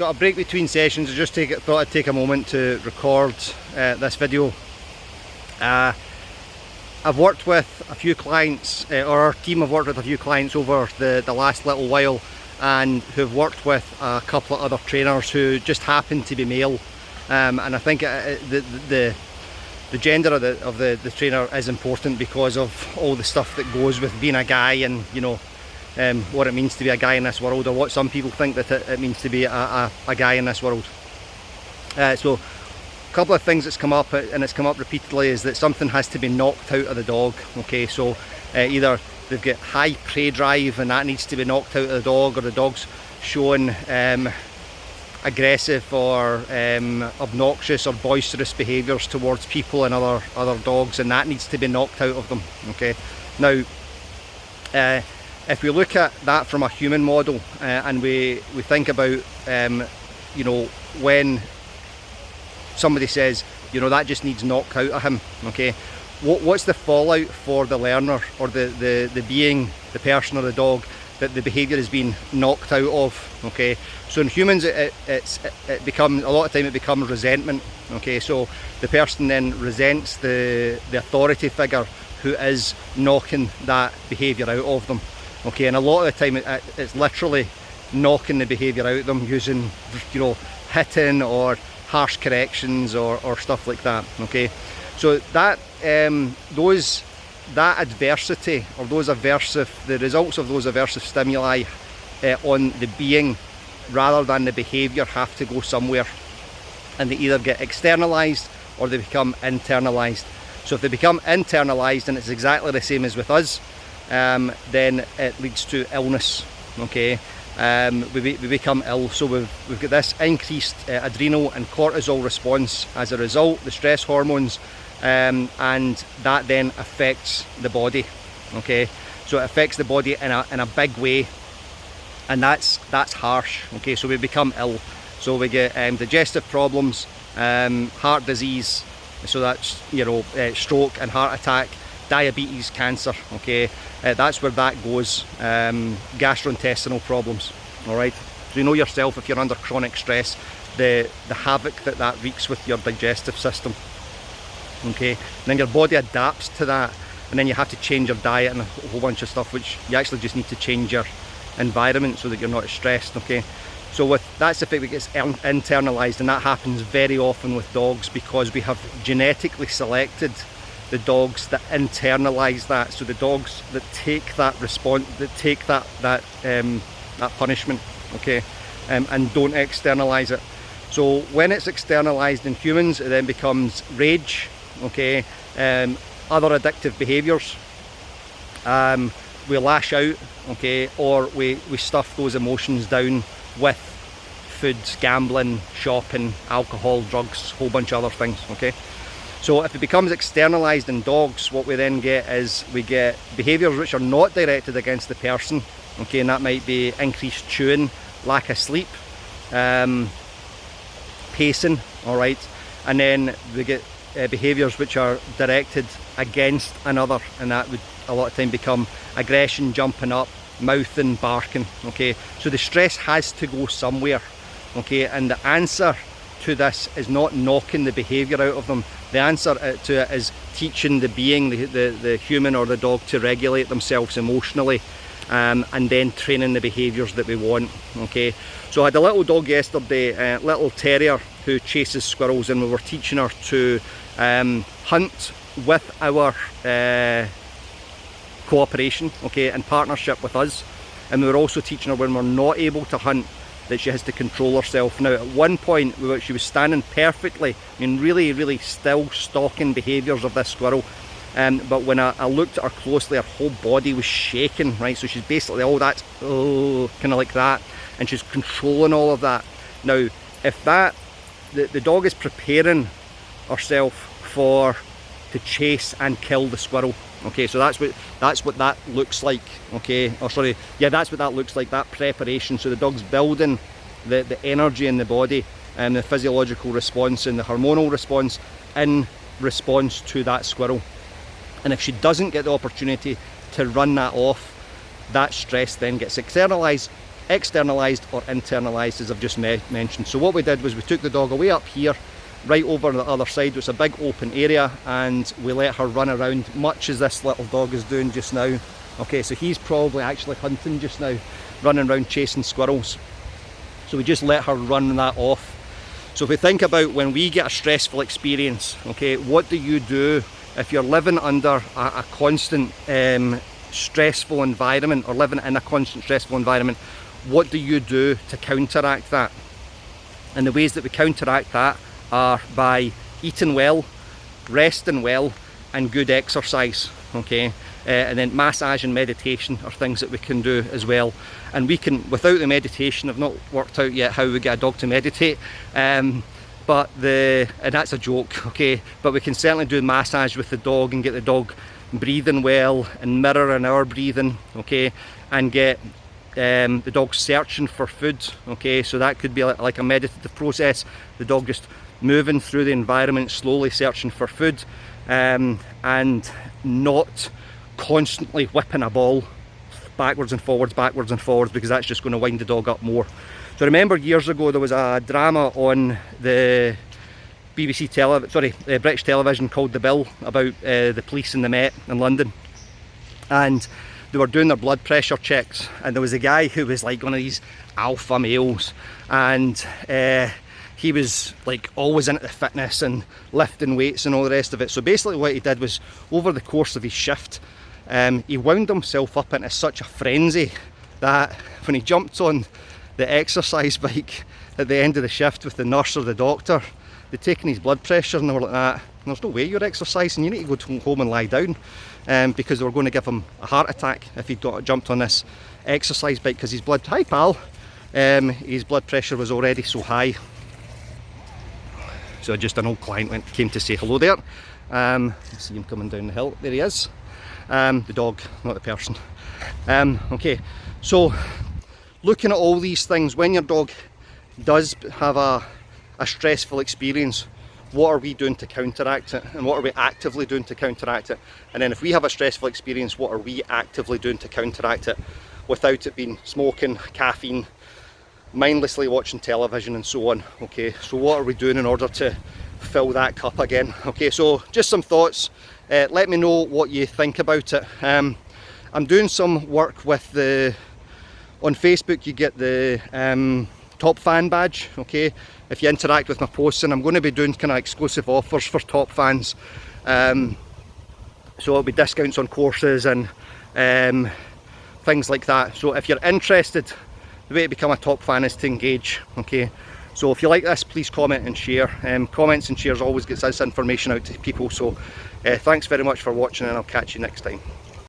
got a break between sessions. I just thought I'd take a moment to record this video. I've worked with a few clients, or our team have worked with a few clients over the last little while, and who've worked with a couple of other trainers who just happen to be male. And I think the gender of the trainer is important because of all the stuff that goes with being a guy, and you know, what it means to be a guy in this world, or what some people think that it means to be a guy in this world. So a couple of things that's come up, and it's come up repeatedly, is that something has to be knocked out of the dog. Okay, so either they've got high prey drive and that needs to be knocked out of the dog, or the dog's showing aggressive or obnoxious or boisterous behaviours towards people and other dogs, and that needs to be knocked out of them. Okay, now if we look at that from a human model, and we think about you know, when somebody says, you know, that just needs knocked out of him, okay, what's the fallout for the learner, or the being, the person or the dog that the behaviour is being knocked out of? Okay, so in humans it becomes, a lot of time it becomes resentment. Okay, so the person then resents the authority figure who is knocking that behaviour out of them. Okay, and a lot of the time it's literally knocking the behaviour out of them using, you know, hitting or harsh corrections or stuff like that. Okay, so that that adversity, or those the results of those aversive stimuli on the being rather than the behaviour have to go somewhere, and they either get externalised or they become internalised. So if they become internalised, and it's exactly the same as with us, then it leads to illness. Okay, we become ill. So we've got this increased adrenal and cortisol response as a result, the stress hormones, and that then affects the body. Okay, so it affects the body in a big way, and that's harsh. Okay, so we become ill. So we get digestive problems, heart disease, so that's, you know, stroke and heart attack, diabetes, cancer. Okay, that's where that goes. Gastrointestinal problems. All right, so you know yourself, if you're under chronic stress, the havoc that wreaks with your digestive system. Okay, and then your body adapts to that, and then you have to change your diet and a whole bunch of stuff, which you actually just need to change your environment so that you're not stressed. Okay, so that's the thing that gets internalized, and that happens very often with dogs because we have genetically selected the dogs that internalize that. So the dogs that take that response, that take that punishment, okay, and don't externalize it. So when it's externalized in humans, it then becomes rage. Okay, other addictive behaviors. We lash out, okay, or we stuff those emotions down with food, gambling, shopping, alcohol, drugs, whole bunch of other things. Okay, so if it becomes externalized in dogs, what we then get is we get behaviors which are not directed against the person. Okay, and that might be increased chewing, lack of sleep, pacing. All right, and then we get behaviours which are directed against another, and that would a lot of time become aggression, jumping up, mouthing, barking. Okay, so the stress has to go somewhere. Okay, and the answer to this is not knocking the behaviour out of them. The answer to it is teaching the being, the human or the dog, to regulate themselves emotionally, and then training the behaviours that we want. Okay, so I had a little dog yesterday, little terrier, who chases squirrels, and we were teaching her to hunt with our cooperation, okay, in partnership with us. And we were also teaching her, when we're not able to hunt, that she has to control herself. Now at one point she was standing perfectly, I mean really still, stalking behaviours of this squirrel, but when I looked at her closely, her whole body was shaking, right? So she's basically, oh, that's, oh, kind of like that, and she's controlling all of that. Now if that, the dog is preparing herself to chase and kill the squirrel. Okay, so that's what that looks like. Okay, or sorry, yeah, that's what that looks like, that preparation. So the dog's building the energy in the body, and the physiological response and the hormonal response in response to that squirrel. And if she doesn't get the opportunity to run that off, that stress then gets externalized externalised or internalised, as I've just mentioned. So what we did was we took the dog away up here, right over the other side, it's a big open area, and we let her run around, much as this little dog is doing just now. Okay, so he's probably actually hunting just now, running around chasing squirrels. So we just let her run that off. So if we think about when we get a stressful experience, okay, what do you do if you're living under a constant stressful environment, or living in a constant stressful environment? What do you do to counteract that? And the ways that we counteract that are by eating well, resting well, and good exercise, okay? And then massage and meditation are things that we can do as well. And we can, without the meditation, I've not worked out yet how we get a dog to meditate, and that's a joke, okay? But we can certainly do massage with the dog and get the dog breathing well and mirroring our breathing, okay? And get the dog searching for food, okay? So that could be like a meditative process, the dog just moving through the environment, slowly searching for food, and not constantly whipping a ball backwards and forwards, because that's just going to wind the dog up more. So remember years ago there was a drama on the British television called The Bill, about the police and the Met in London, and they were doing their blood pressure checks, and there was a guy who was like one of these alpha males, and he was like always into the fitness and lifting weights and all the rest of it. So basically what he did was, over the course of his shift, he wound himself up into such a frenzy that when he jumped on the exercise bike at the end of the shift with the nurse or the doctor, they'd taken his blood pressure and they were like that, there's no way you're exercising, you need to go home and lie down, because they were going to give him a heart attack if he'd jumped on this exercise bike, because his blood pressure was already so high. So just an old client came to say hello there. See him coming down the hill, there he is. The dog, not the person. Okay, so looking at all these things, when your dog does have a stressful experience, what are we doing to counteract it, and what are we actively doing to counteract it? And then if we have a stressful experience, what are we actively doing to counteract it without it being smoking, caffeine, mindlessly watching television and so on? Okay, so what are we doing in order to fill that cup again? Okay, so just some thoughts. Let me know what you think about it. I'm doing some work with on Facebook. You get the top fan badge, okay, if you interact with my posts, and I'm going to be doing kind of exclusive offers for top fans. So it'll be discounts on courses and things like that. So if you're interested, the way to become a top fan is to engage, okay? So if you like this, please comment and share. Comments and shares always gets this information out to people. So thanks very much for watching, and I'll catch you next time.